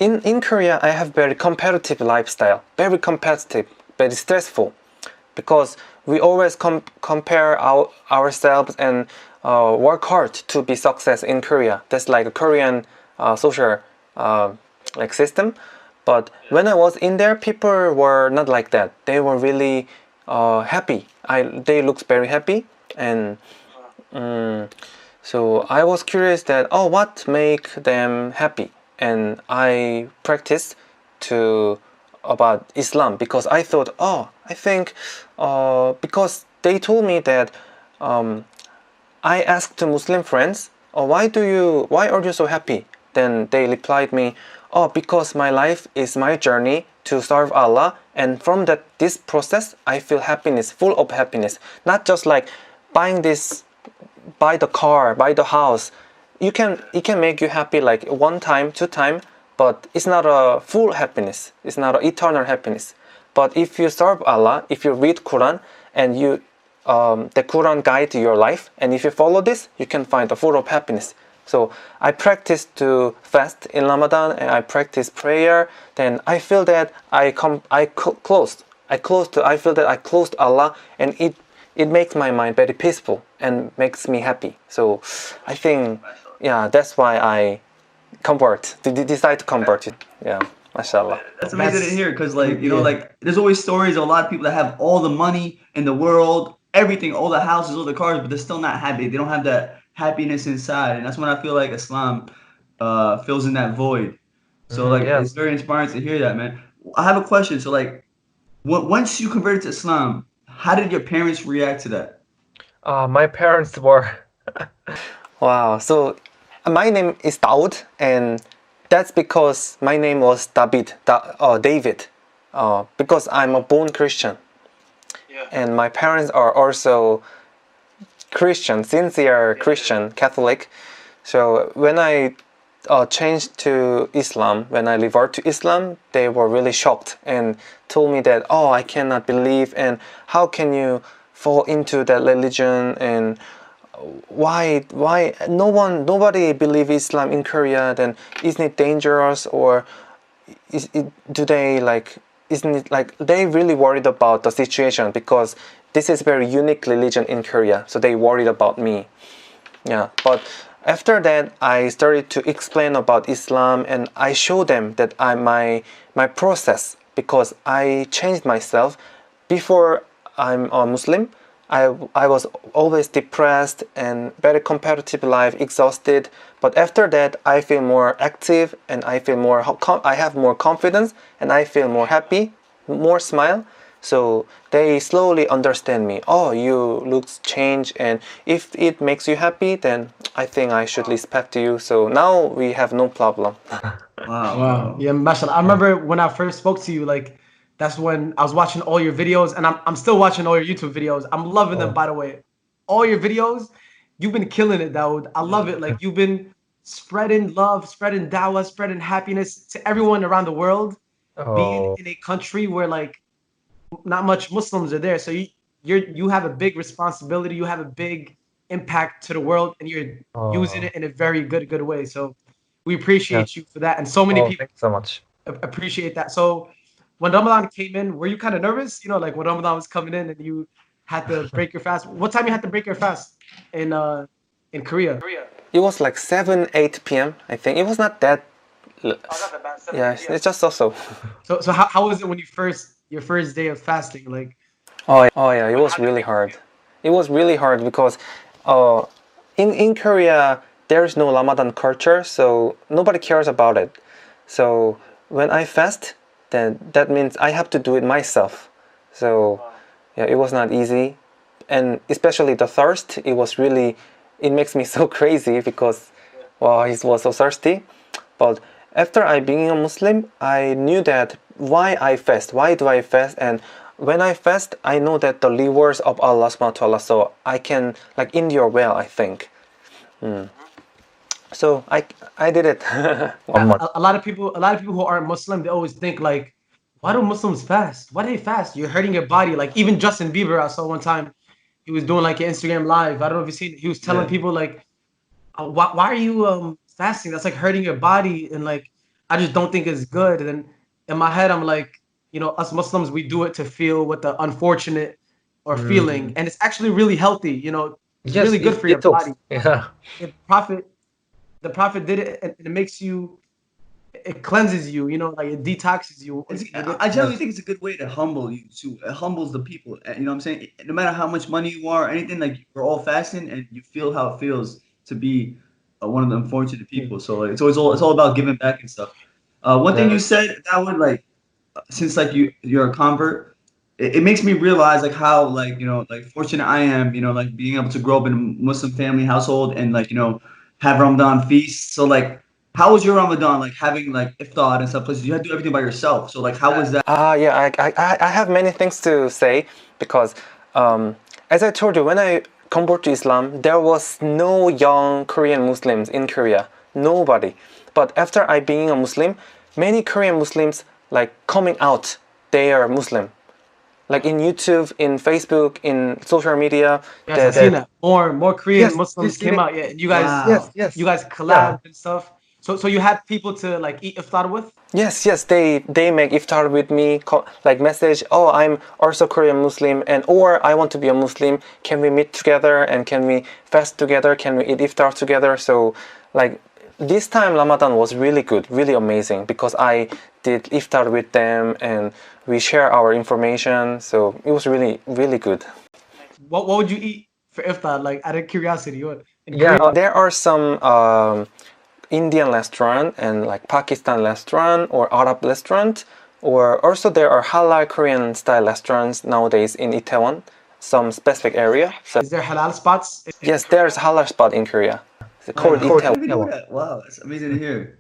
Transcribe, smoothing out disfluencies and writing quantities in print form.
In Korea, I have very competitive lifestyle, very competitive, very stressful, because we always compare ourselves and work hard to be success in Korea. That's like a Korean social like system. But when I was in there, people were not like that. They were really happy. They looked very happy, and so I was curious that, oh, what make them happy, and I practiced to about Islam, because I thought, oh, I think because they told me that I asked Muslim friends, oh, why are you so happy? Then they replied me, oh, because my life is my journey to serve Allah, and from this process I feel happiness, full of happiness. Not just like buying this, buy the car, buy the house. It can make you happy like one time, two time, but it's not a full happiness. It's not an eternal happiness. But if you serve Allah, if you read Quran, and the Quran guide your life, and if you follow this, you can find the full of happiness. So I practice to fast in Ramadan, and I practice prayer. Then I feel that I feel that I closed Allah, and it makes my mind very peaceful and makes me happy. So I think, yeah, that's why I decide to convert it. Yeah, mashallah. That's amazing to hear, because like, you know, like there's always stories of a lot of people that have all the money in the world, everything, all the houses, all the cars, but they're still not happy. They don't have that happiness inside, and that's when I feel like Islam fills in that void. So like, Yeah. it's very inspiring to hear that, man. I have a question. So like, once you converted to Islam, how did your parents react to that? My parents were wow. So my name is Daud, and that's because my name was David, because I'm a born Christian, and my parents are also Christian, sincere Christian, Catholic. So when I changed to Islam, when I revert to Islam, they were really shocked and told me that, oh, I cannot believe, and how can you fall into that religion, and why nobody believe Islam in Korea, then isn't it dangerous, or isn't it like, they really worried about the situation, because this is very unique religion in Korea, so they worried about me. Yeah, but after that I started to explain about Islam, and I showed them that my process, because I changed myself. Before I'm a Muslim, I was always depressed and very competitive life, exhausted. But after that, I feel more active, and I feel I have more confidence, and I feel more happy, more smile. So they slowly understand me. Oh, you look changed, and if it makes you happy, then I think I should respect you. So now we have no problem. Wow. Yeah, mashallah. I remember when I first spoke to you, like that's when I was watching all your videos, and I'm still watching all your YouTube videos. I'm loving them, by the way. All your videos, you've been killing it, Dawood. I love it. Like, you've been spreading love, spreading dawah, spreading happiness to everyone around the world. Being in a country where like not much Muslims are there, so you have a big responsibility. You have a big impact to the world, and you're using it in a very good way. So we appreciate you for that, and so many people Thanks so much. appreciate that. So when Ramadan came in, were you kind of nervous? You know, like when Ramadan was coming in and you had to break your fast. What time you had to break your fast in Korea? It was like 7-8 p.m. I think. It was not that. Yeah, it's just so. So how was it when your first day of fasting? Like, Oh yeah, it was really hard. It was really hard because in Korea there is no Ramadan culture, so nobody cares about it. So when I fast, then that means I have to do it myself. So yeah, it was not easy, and especially the thirst. It makes me so crazy because, wow, I was so thirsty. But after I being a Muslim, I knew that why do I fast, and when I fast, I know that the rewards of Allah subhanahu wa ta'ala, so I can like endure well, I think. So I did it. One month. a lot of people who aren't Muslim, they always think like, why do Muslims fast? Why do they fast? You're hurting your body. Like even Justin Bieber, I saw one time, he was doing like an Instagram live. I don't know if you've seen it. He was telling people like, why are you fasting? That's like hurting your body. And like, I just don't think it's good. And then in my head, I'm like, you know, us Muslims, we do it to feel what the unfortunate are feeling, and it's actually really healthy. You know, it's Yes, really good it for your detox. body. Yeah. If prophet, the prophet did it, and it makes you, it cleanses you. You know, like it detoxes you. I generally Yes. think it's a good way to humble you too. It humbles the people. You know what I'm saying? No matter how much money you are or anything, like we're all fasting and you feel how it feels to be one of the unfortunate people. So like, it's all about giving back and stuff. One thing you Yes. said that would like since like you're a convert, it makes me realize like how like like fortunate I am, like being able to grow up in a Muslim family household and like have Ramadan feasts. So like, how was your Ramadan? Like having like iftar and stuff because you had to do everything by yourself. So like, how was that? Yeah, I have many things to say because, as I told you, when I convert to Islam, there was no young Korean Muslims in Korea, nobody. But after I being a Muslim, many Korean Muslims like coming out, they are Muslim. Like in YouTube, in Facebook, in social media, Yes, I that seen that. More Korean Yes, Muslims this came is out. Yeah, yes, Wow. you yes. guys Yeah. collabed and stuff. So you had people to like eat iftar with. yes, they make iftar with me, like message, oh, I'm also Korean Muslim, and or I want to be a Muslim. Can we meet together and can we fast together? Can we eat iftar together? So, like this time Ramadan was really good, really amazing because I did iftar with them and we share our information. So it was really really good. What would you eat for iftar? Like out of curiosity, what in Yeah. Korea? There are some Indian restaurant and like Pakistan restaurant or Arab restaurant, or also there are halal Korean style restaurants nowadays in Itaewon, some specific area. So Is there halal spots in yes, Korea? there's halal spot in Korea. It's Oh, called I Itaewon. didn't even know that. Wow, that's amazing to hear.